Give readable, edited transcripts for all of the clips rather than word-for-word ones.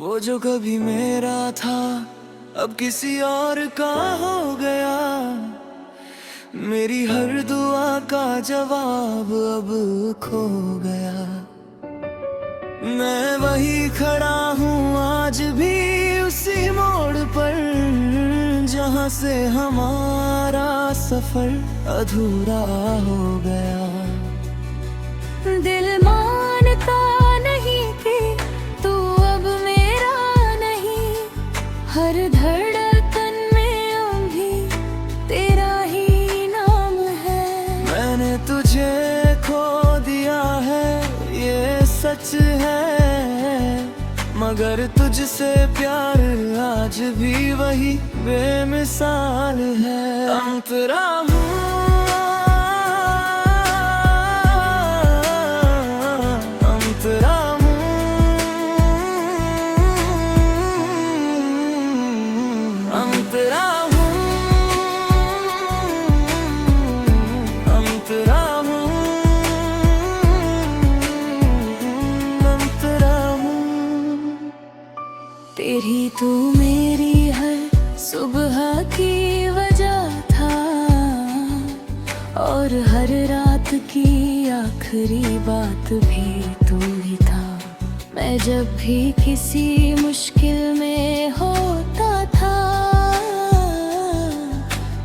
वो जो कभी मेरा था अब किसी और का हो गया। मेरी हर दुआ का जवाब अब खो गया। मैं वही खड़ा हूँ आज भी उसी मोड़ पर, जहाँ से हमारा सफर अधूरा हो गया। दिल मानता नहीं कि तू अब मेरा नहीं, हर धड़कन में अभी तेरा ही नाम है। मैंने तुझे खो दिया है ये सच है, मगर तुझसे प्यार आज भी वही बेमिसाल है। अंतरा हूँ, अंतरा हूँ, अंतरा हूँ, अंतरा हूँ, अंतरा हूँ। तेरी तू मेरी हर सुबह की वजह था, और हर रात की आखिरी बात भी तू ही था। मैं जब भी किसी मुश्किल में होता था,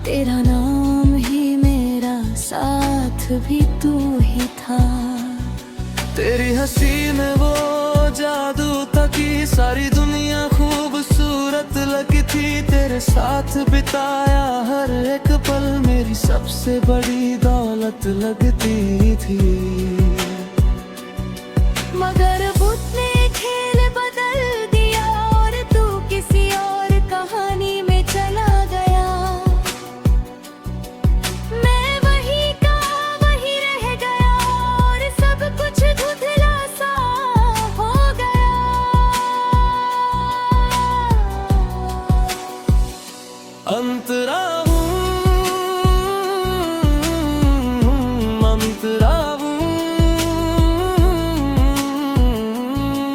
तेरा नाम ही मेरा साथ भी तू ही था। तेरी हंसी में वो जादू था कि सारी दुनिया खूबसूरत लगती थी। तेरे साथ बिताया हर एक पल मेरी सबसे बड़ी दौलत लगती थी। मगर बुत ने खेल बदल दिया और तू किसी और कहानी में चला गया। मैं वही का वही रह गया और सब कुछ धुंधला सा हो गया। अंतरा हूँ, अंतरा हूँ,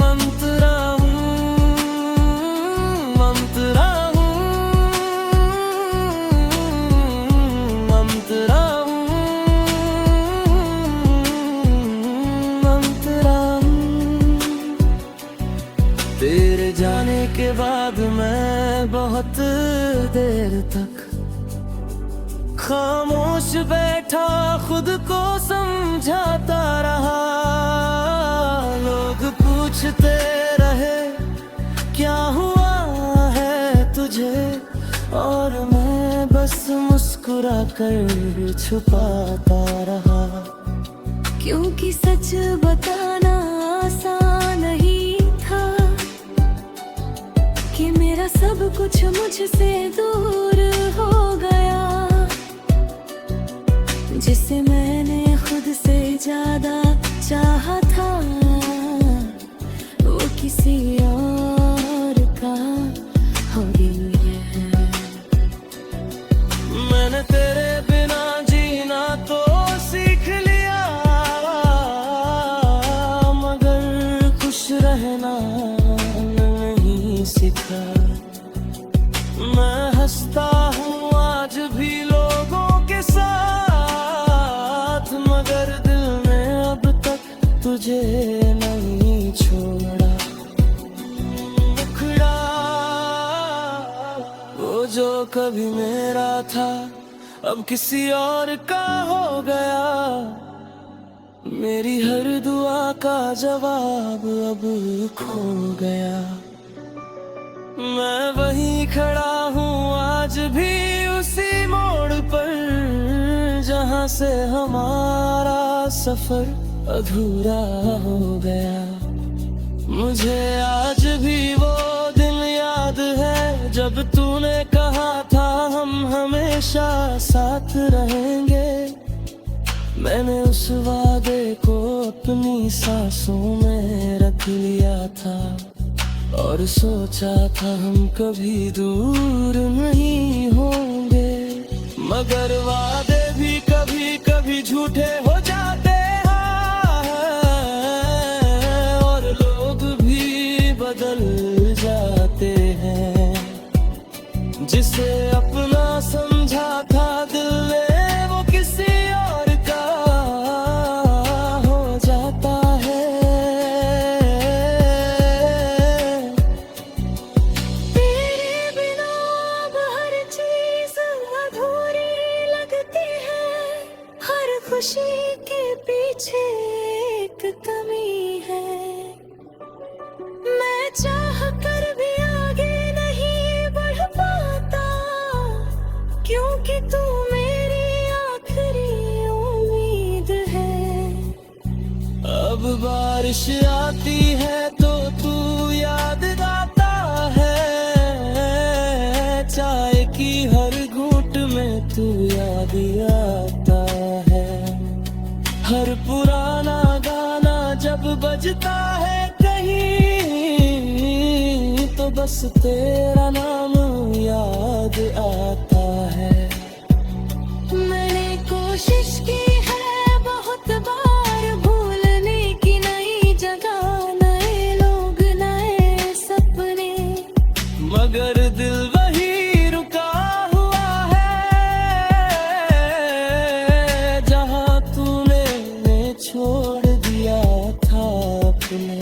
अंतरा हूँ, अंतरा हूँ, अंतरा हूँ, अंतरा हूँ। तेरे जाने के बाद मैं बहुत देर तक खामोश बैठा खुद को समझाता रहा। लोग पूछते रहे क्या हुआ है तुझे, और मैं बस मुस्कुरा कर छुपाता रहा। क्योंकि सच बताना आसान नहीं था कि मेरा सब कुछ मुझसे दूर हो गया। जिसे मैंने खुद से ज्यादा चाहा था, वो किसी और का हो गया। मैंने तेरे बिना जीना तो सीख लिया, मगर खुश रहना नहीं सीखा। मैं हंसता हूँ आज भी लोगों के साथ, मगर दिल ने अब तक तुझे नहीं छोड़ा। मुखड़ा वो जो कभी मेरा था अब किसी और का हो गया। मेरी हर दुआ का जवाब अब खो गया। मैं वही खड़ा हूँ आज भी उसी मोड़ पर, जहाँ से हमारा सफर अधूरा हो गया। मुझे आज भी वो दिन याद है जब तूने कहा था हम हमेशा साथ रहेंगे। मैंने उस वादे को अपनी सांसों में रख लिया था, और सोचा था हम कभी दूर नहीं होंगे। मगर वादे भी कभी कभी झूठे हो जाते हैं, और लोग भी बदल चाह कर भी आगे नहीं बढ़ पाता, क्योंकि तू मेरी आखिरी उम्मीद है। अब बारिश आती है तो तू याद आता है, चाय की हर घूंट में तू याद आता है। हर पुराना गाना जब बजता है कहीं, तो बस तेरा नाम याद आता है। मैंने कोशिश की है बहुत बार भूलने की, नई जगह, नए लोग, नए सपने, मगर दिल वही रुका हुआ है, जहाँ तूने छोड़ दिया था अपने।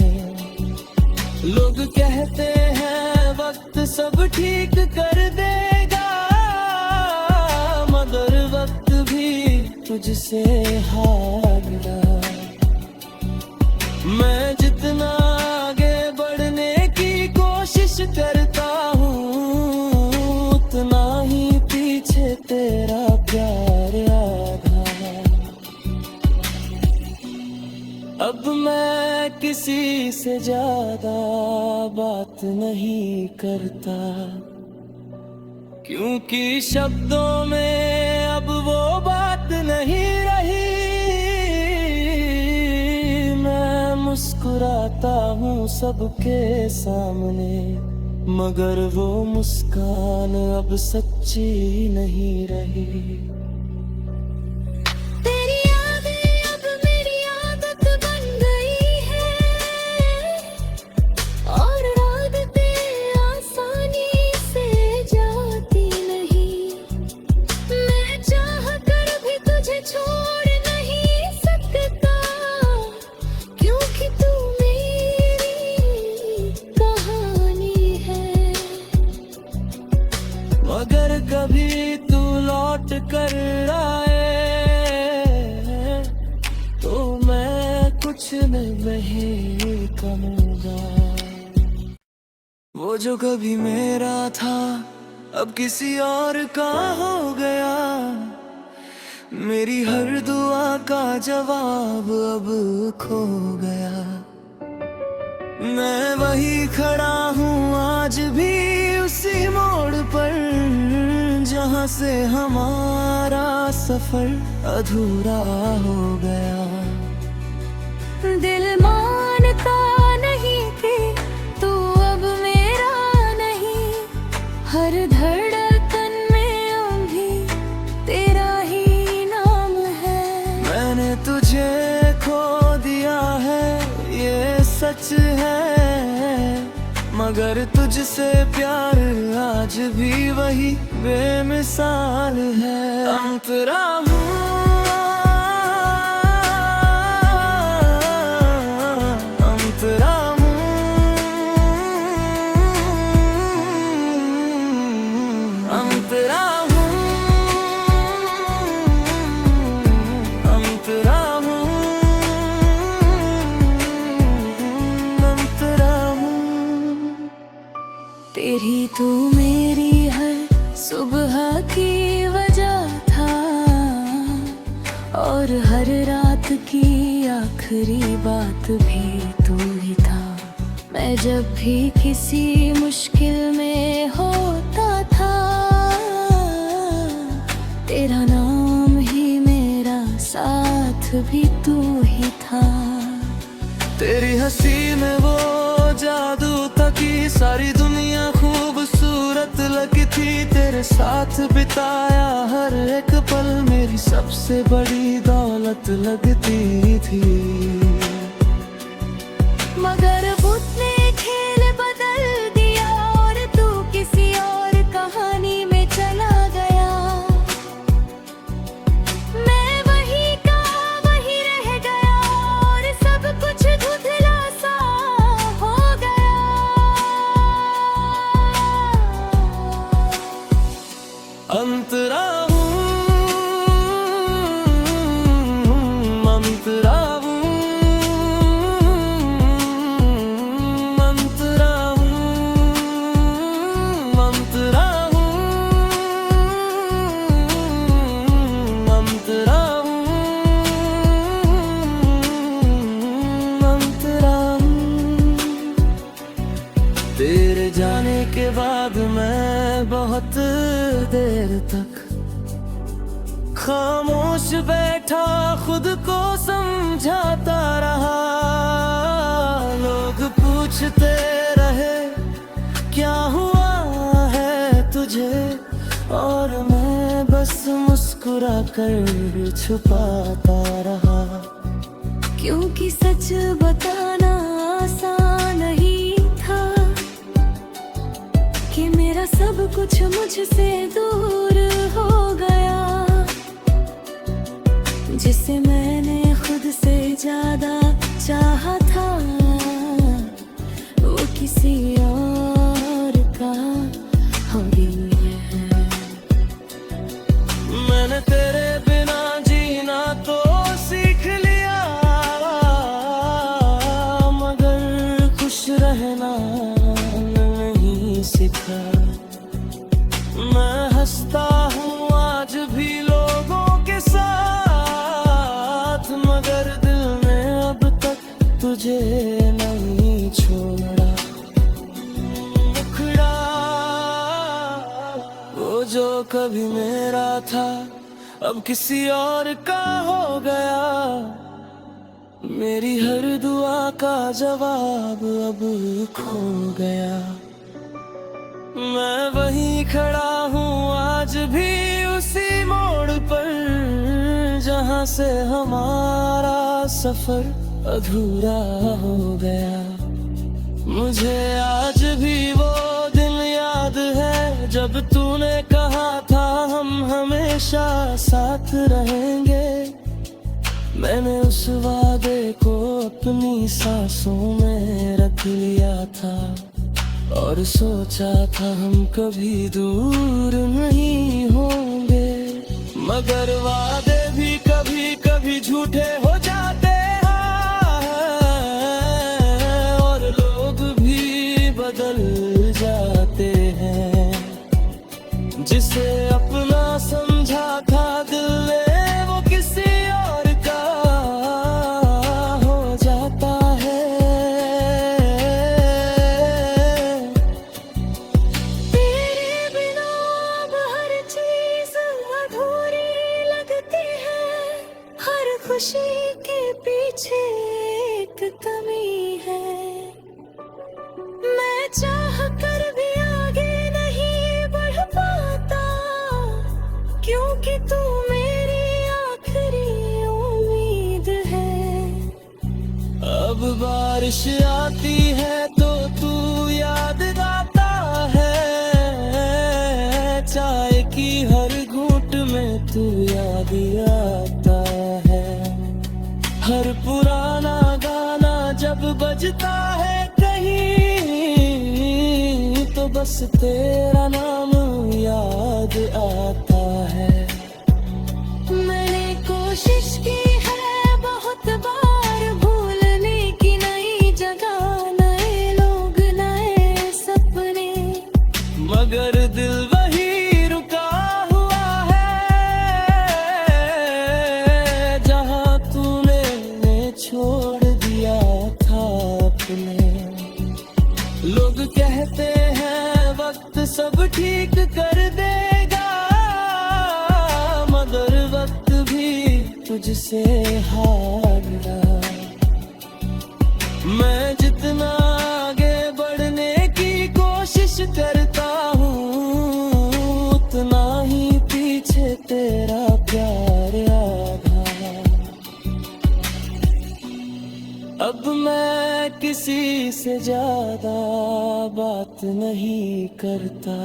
लोग कहते हैं वक्त सब ठीक कर देगा, मगर वक्त भी तुझसे हार गया। मैं जितना आगे बढ़ने की कोशिश करता हूँ, उतना ही पीछे तेरा प्यार आधा। अब मैं किसी से ज्यादा बात नहीं करता, क्योंकि शब्दों में अब वो बात नहीं रही। मैं मुस्कुराता हूँ सबके सामने, मगर वो मुस्कान अब सच्ची नहीं रही। तेरी यादें अब मेरी आदत बन गई है, और आदतें आसानी से जाती नहीं। मैं चाह कर भी तुझे छोड़ नहीं सकता, क्योंकि तू मेरी कहानी है। मगर कभी तू लौट कर आए, तो मैं कुछ नहीं कहूँगा। वो जो कभी मेरा था अब किसी और का हो गया, मेरी हर दुआ का जवाब अब खो गया। मैं वही खड़ा हूँ आज भी उसी मोड़ पर, जहाँ से हमारा सफर अधूरा हो गया। दिल मानता नहीं कि तू अब मेरा नहीं, हर धड़कन में अभी तेरा ही नाम है। मैंने तुझे खो दिया है ये सच है, मगर तुझसे प्यार आज भी वही बेमिसाल है। अंतरा हूँ, अंतरा हूँ, अंतरा हूँ, अंतरा हूँ, अंतरा हूँ। तेरी तू मेरी हर सुबह की वजह था, और हर रात की आखिरी बात भी तू ही था। मैं जब भी किसी मुश्किल में होता था, तेरा नाम ही मेरा साथ भी तू ही था। तेरी हंसी में वो जादू था कि सारी दुनिया खूबसूरत लगती थी। तेरे साथ बिताया हर एक पल मेरी सबसे बड़ी दौलत लगती थी। मगर बुत ने खेल बदल दिया, और तू किसी और कहानी में चला गया। मैं वही का वही रह गया, और सब कुछ धुंधला सा हो गया। अंतरा हूँ, अंतरा हूँ, तेरे जाने के बाद मैं बहुत देर तक खामोश बैठा खुद को समझाता रहा। लोग पूछते रहे क्या हुआ है तुझे, और मैं बस मुस्कुरा कर छुपाता रहा। क्योंकि सच बताना आसान नहीं था कि मेरा सब कुछ मुझसे दूर हो गया। जिसे मैंने खुद से ज्यादा चाहा था वो किसी और का हो गई है। मैंने तेरे बिना जीना तो सीख लिया, मगर खुश रहना नहीं सीखा। मैं हंसता हूँ आज भी लोगों के साथ, मगर दिल ने अब तक तुझे नहीं छोड़ा। मुखड़ा वो जो कभी मेरा था अब किसी और का हो गया। मेरी हर दुआ का जवाब अब खो गया। मैं वहीं खड़ा हूँ आज भी उसी मोड़ पर, जहाँ से हमारा सफर अधूरा हो गया। मुझे आज भी वो दिन याद है जब तूने कहा था हम हमेशा साथ रहेंगे। मैंने उस वादे को अपनी सांसों में रख लिया था, और सोचा था हम कभी दूर नहीं होंगे। मगर वादे भी कभी कभी झूठे हो जाते हैं, और लोग भी बदल जाते हैं। जिसे अपना समझा था दिल ने वो किसी और का हो जाता है। तेरे बिना अब हर चीज अधूरी लगती है। हर खुशी के पीछे एक कमी है। मैं चाह कर भी आगे नहीं बढ़ पाता, क्योंकि तू मेरी आखिरी उम्मीद है। अब बारिश आती है तो तू याद आता है, चाय की हर घूंट में तू याद आता है। हर पुराना गाना जब बजता है कहीं, तो बस तेरा नाम याद आता है। मैंने कोशिश की है बहुत बार भूलने की, नई जगह नए लोग नए सपने, मगर दिल वही रुका हुआ है जहाँ तूने छोड़ दिया था अपने। लोग कहते हैं वक्त सब ठीक कर देगा, मगर वक्त भी तुझसे हार रहा। मैं जितना आगे बढ़ने की कोशिश करता हूँ, उतना ही पीछे तेरा प्यार आधा। अब मैं किसी से ज्यादा बात नहीं करता,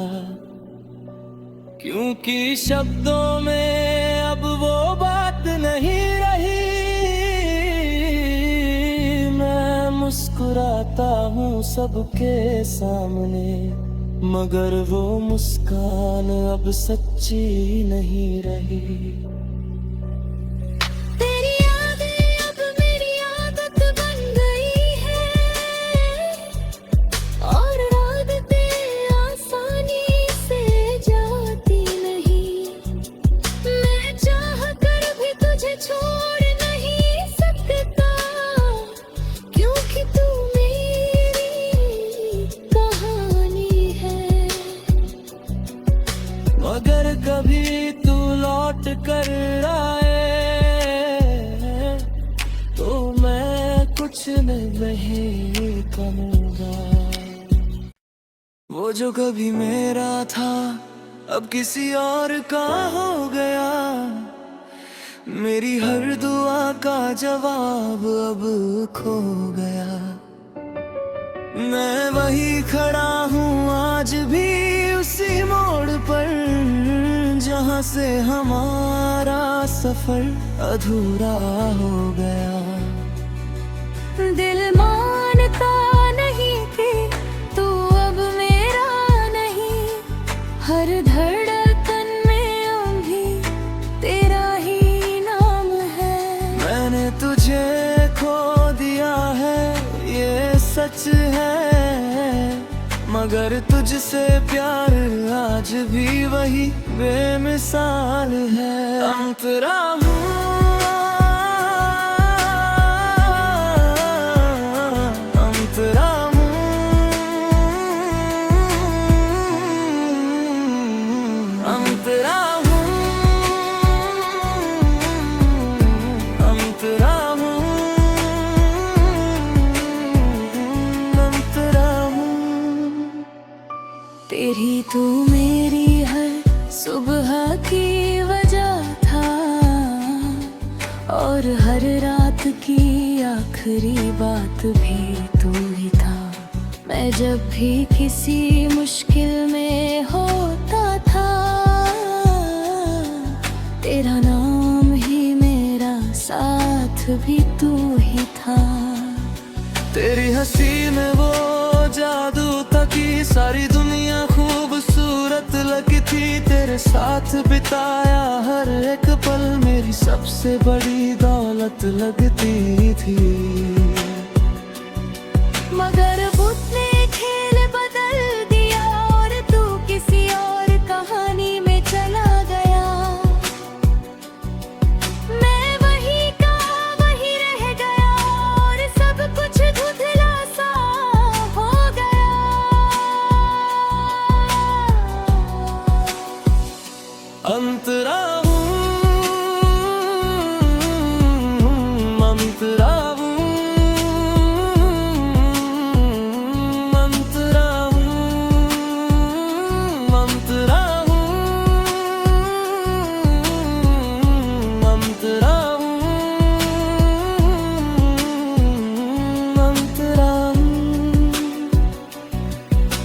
क्योंकि शब्दों में अब वो बात नहीं रही। मैं मुस्कुराता हूँ सबके सामने, मगर वो मुस्कान अब सच्ची नहीं रही। तेरी यादें अब मेरी आदत बन गई है, और आदतें आसानी से जाती नहीं। मैं चाह कर भी तुझे छोड़ नहीं सकता, क्योंकि तू मेरी कहानी लौट कर आए तो मैं कुछ नहीं कहूँगा। वो जो कभी मेरा था अब किसी और का हो गया, मेरी हर दुआ का जवाब अब खो गया। मैं वही खड़ा हूँ आज भी उसी मोड़ पर, जहाँ से हमारा सफर अधूरा हो गया। दिल मानता नहीं कि तू अब मेरा नहीं, हर धड़कन में अभी तेरा ही नाम है। मैंने तुझे खो दिया है ये सच है, मगर तुझसे प्यार आज भी वही बेमिसाल है। अंतरा हूँ, अंतरा हूँ, अंतरा हूँ, अंतरा हूँ, अंतरा हूँ। तेरी तू मेरी हर सुबह की वजह था, और हर रात की आखिरी बात भी तू ही था। मैं जब भी किसी मुश्किल में होता था, तेरा नाम ही मेरा साथ भी तू ही था। तेरी हंसी में वो जादू था कि सारी दुनिया खूबसूरत लगती थी। तेरे साथ बिताया हर एक पल मेरी सबसे बड़ी दौलत लगती थी। मगर बुत ने खेल बदल दिया और तू किसी और कहानी में चला गया। मैं वही का वही रह गया और सब कुछ धुंधला सा हो गया। अंतरा हूँ, अंतरा हूँ, अंतरा हूँ, अंतरा हूँ, अंतरा हूँ, अंतरा हूँ।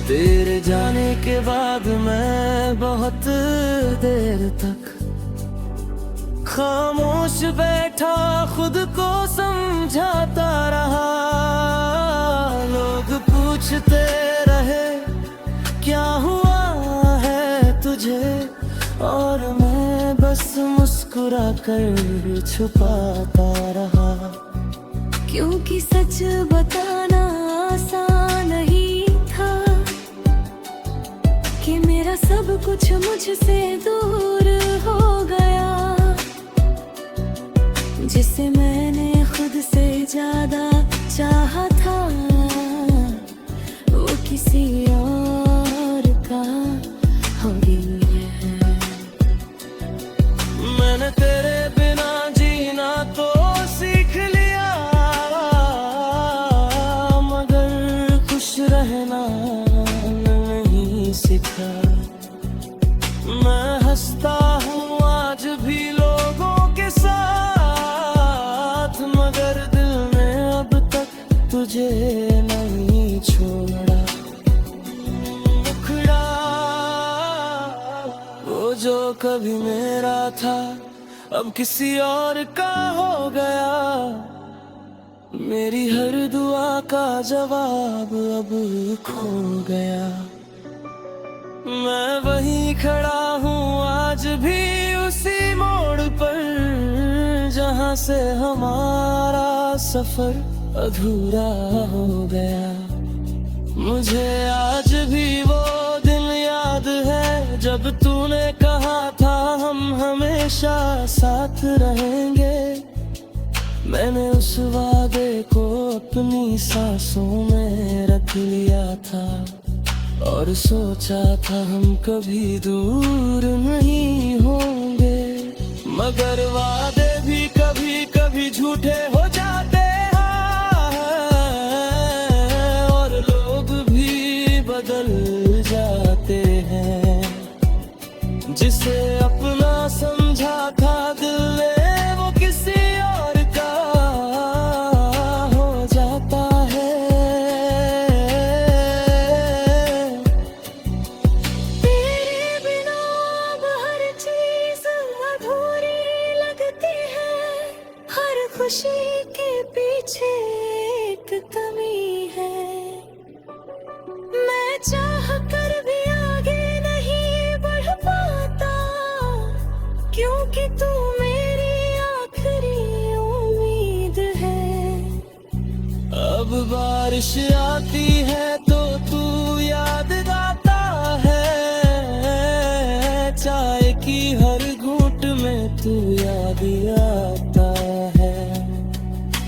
तेरे जाने के बाद मैं बहुत देर तक खामोश बैठा खुद को समझाता रहा। लोग पूछते रहे क्या हुआ है तुझे, और मैं बस मुस्कुरा कर छुपाता रहा। क्योंकि सच बताना आसान नहीं था कि मेरा सब कुछ मुझसे दूर हो गया। जिसे मैंने खुद से ज्यादा चाहा था, वो किसी और का हो गया है। मैंने तेरे बिना जीना तो सीख लिया, मगर खुश रहना नहीं सीखा। मैं हंसता हूँ आज भी लोगों के साथ, मगर दिल ने अब तक तुझे नहीं छोड़ा। मुखड़ा वो जो कभी मेरा था अब किसी और का हो गया, मेरी हर दुआ का जवाब अब खो गया। मैं वहीं खड़ा हूँ आज भी उसी मोड़ पर, जहाँ से हमारा सफर अधूरा हो गया। मुझे आज भी वो दिन याद है जब तूने कहा था हम हमेशा साथ रहेंगे। मैंने उस वादे को अपनी सांसों में रख लिया था, और सोचा था हम कभी दूर नहीं होंगे। मगर वादे भी कभी कभी झूठे हो जाते हैं और लोग भी बदल जाते हैं। जिसे अपना समझा था दिल ने वो किसी और का हो जाता है। तेरे बिना अब हर चीज अधूरी लगती है, हर खुशी के पीछे एक कमी है। मैं चाह कर भी आगे नहीं बढ़ पाता, क्योंकि तू मेरी आखिरी उम्मीद है। अब बारिश आती है तो तू याद आता है, चाय की हर घूंट में तू याद आता है।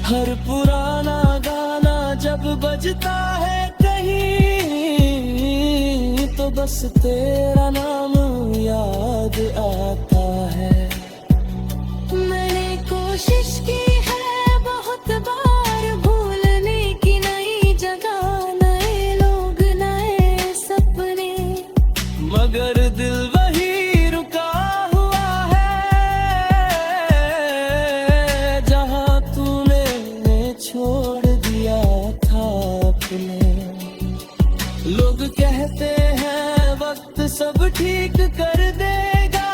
हर पुराना गाना जब बजता है कहीं, तो बस तेरा नाम याद आता है। मैंने कोशिश की है बहुत बार भूलने की, नई जगह, नए लोग, नए सपने, मगर दिल वही रुका हुआ है जहां तूने छोड़ दिया था अपने। लोग कहते हैं वक्त सब ठीक कर देगा,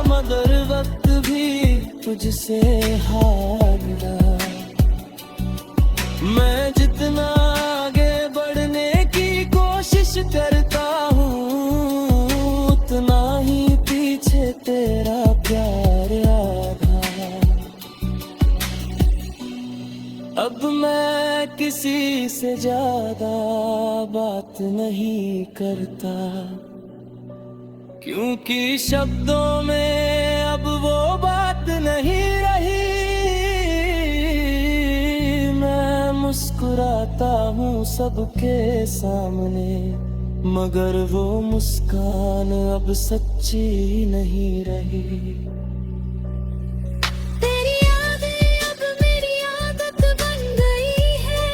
मगर वक्त भी तुझसे हार रहा। मैं जितना आगे बढ़ने की कोशिश करता हूँ, उतना ही पीछे तेरा प्यार आधा। अब मैं किसी से ज्यादा बात नहीं करता, क्योंकि शब्दों में अब वो बात नहीं रही। मैं मुस्कुराता हूँ सबके सामने, मगर वो मुस्कान अब सच्ची नहीं रही। तेरी यादें अब मेरी आदत बन गई है,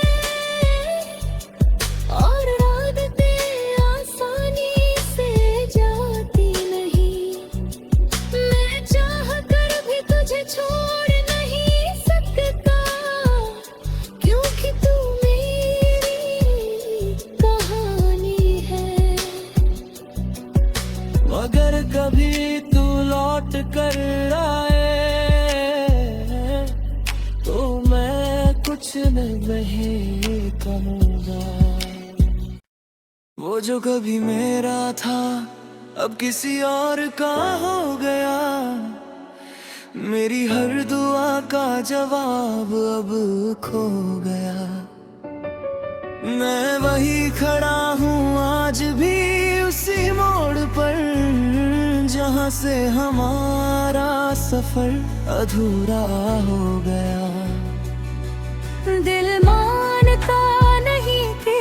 और आदतें आसानी से जाती नहीं। मैं चाह कर भी तुझे छोड़ नहीं सकता, क्योंकि तू मेरी कहानी है। मगर कभी तू लौट कर आए तो मैं कुछ नहीं कहूँगा। वो जो कभी मेरा था अब किसी और का हो गया, मेरी हर दुआ का जवाब अब खो गया। मैं वही खड़ा हूँ आज भी उसी मोड़ पर, जहाँ से हमारा सफर अधूरा हो गया। दिल मानता नहीं कि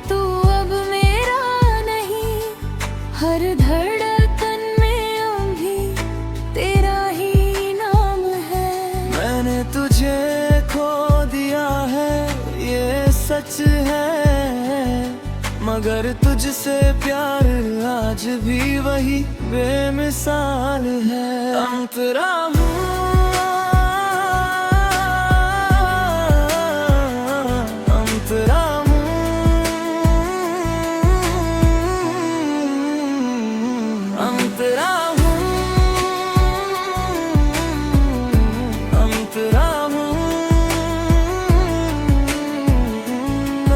तू अब मेरा नहीं, हर धड़कन में अभी तेरा ही नाम है। मैंने तुझे खो दिया है ये सच है, मगर तुझसे प्यार आज भी वही बेमिसाल है। अंतरा हूँ, अंतरा हूँ, अंतरा हूँ, अंतरा हूँ,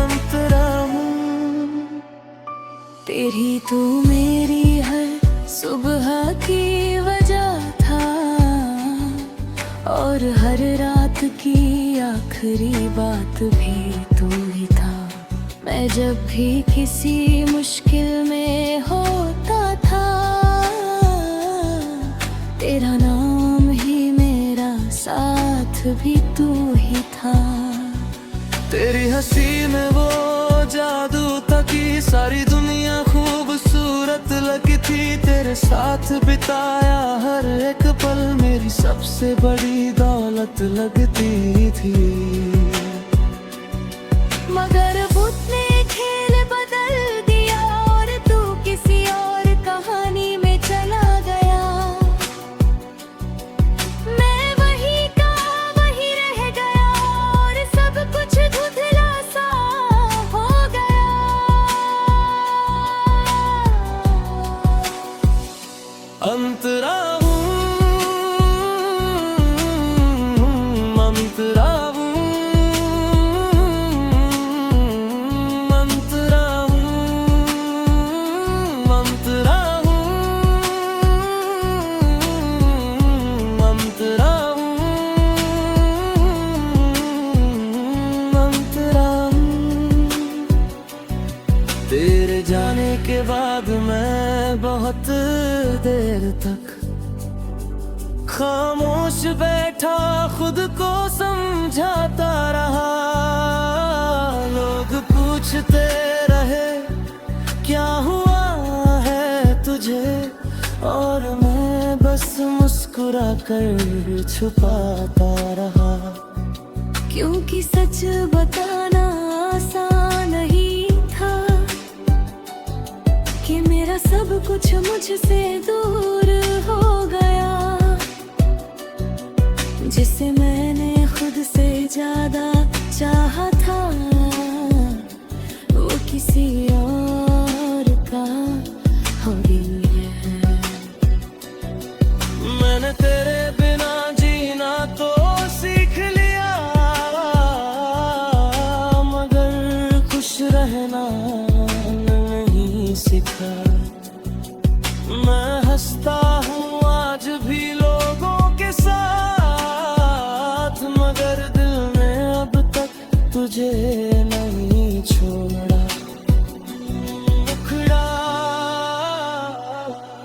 अंतरा हूँ। तेरी तू मेरी हर सुबह की वजह था, और हर रात की आखिरी बात भी तू ही था। मैं जब भी किसी मुश्किल में होता था, तेरा नाम ही मेरा साथ भी तू ही था। तेरी हंसी में वो जादू था कि सारी दुनिया खूबसूरत लगती थी। तेरे साथ बिताया हर एक से बड़ी दौलत लगती थी। मगर बुत ने खेल बदल दिया और तू किसी और कहानी में चला गया। मैं वही का वही रह गया और सब कुछ धुंधला सा हो गया। अंतरा हूँ, अंतरा हूँ, अंतरा हूँ, अंतरा हूँ, अंतरा हूँ, अंतरा हूँ। तेरे जाने के बाद मैं बहुत देर तक खामोश बैठा खुद को समझाता रहा। लोग पूछते रहे क्या हुआ है तुझे, और मैं बस मुस्कुरा कर छुपाता रहा। क्योंकि सच बताना आसान नहीं था कि मेरा सब कुछ मुझसे दूर हो गया। जिसे मैंने खुद से ज्यादा चाहा था वो किसी और का हो गई है। मैंने तेरे बिना जीना तो सीख लिया, मगर खुश रहना नहीं सीखा। मैं हंसता हूँ आज भी लोगों के साथ, मगर दिल ने अब तक तुझे नहीं छोड़ा। मुखड़ा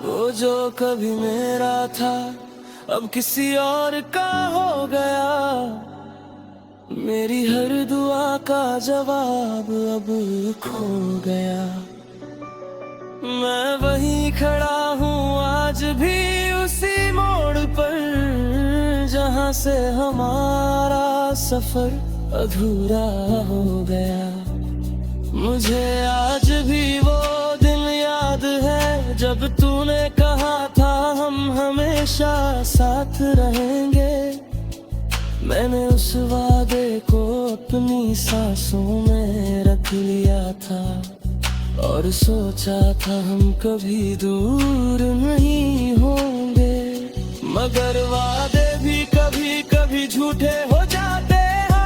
वो जो कभी मेरा था अब किसी और का हो गया। मेरी हर दुआ का जवाब अब खो गया। मैं वहीं खड़ा हूँ आज भी उसी मोड़ पर जहाँ से हमारा सफर अधूरा हो गया। मुझे आज भी वो दिन याद है जब तूने कहा था हम हमेशा साथ रहेंगे। मैंने उस वादे को अपनी सांसों में रख लिया था और सोचा था हम कभी दूर नहीं होंगे। मगर वादे भी कभी कभी झूठे हो जाते हैं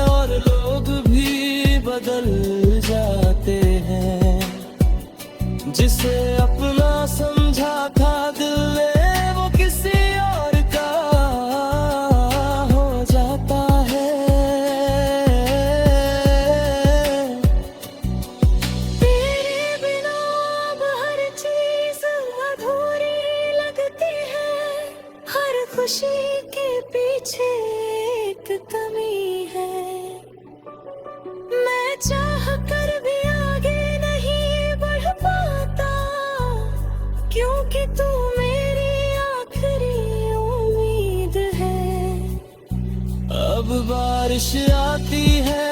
और लोग भी बदल जाते हैं। जिसे अपना समझा था दिल ने वो किसी और का हो जाता है। तेरे बिना अब हर चीज अधूरी लगती है। हर खुशी के पीछे एक कमी है। मैं चाह कर भी आगे नहीं बढ़ पाता क्योंकि तू मेरी आखिरी उम्मीद है। अब बारिश आती है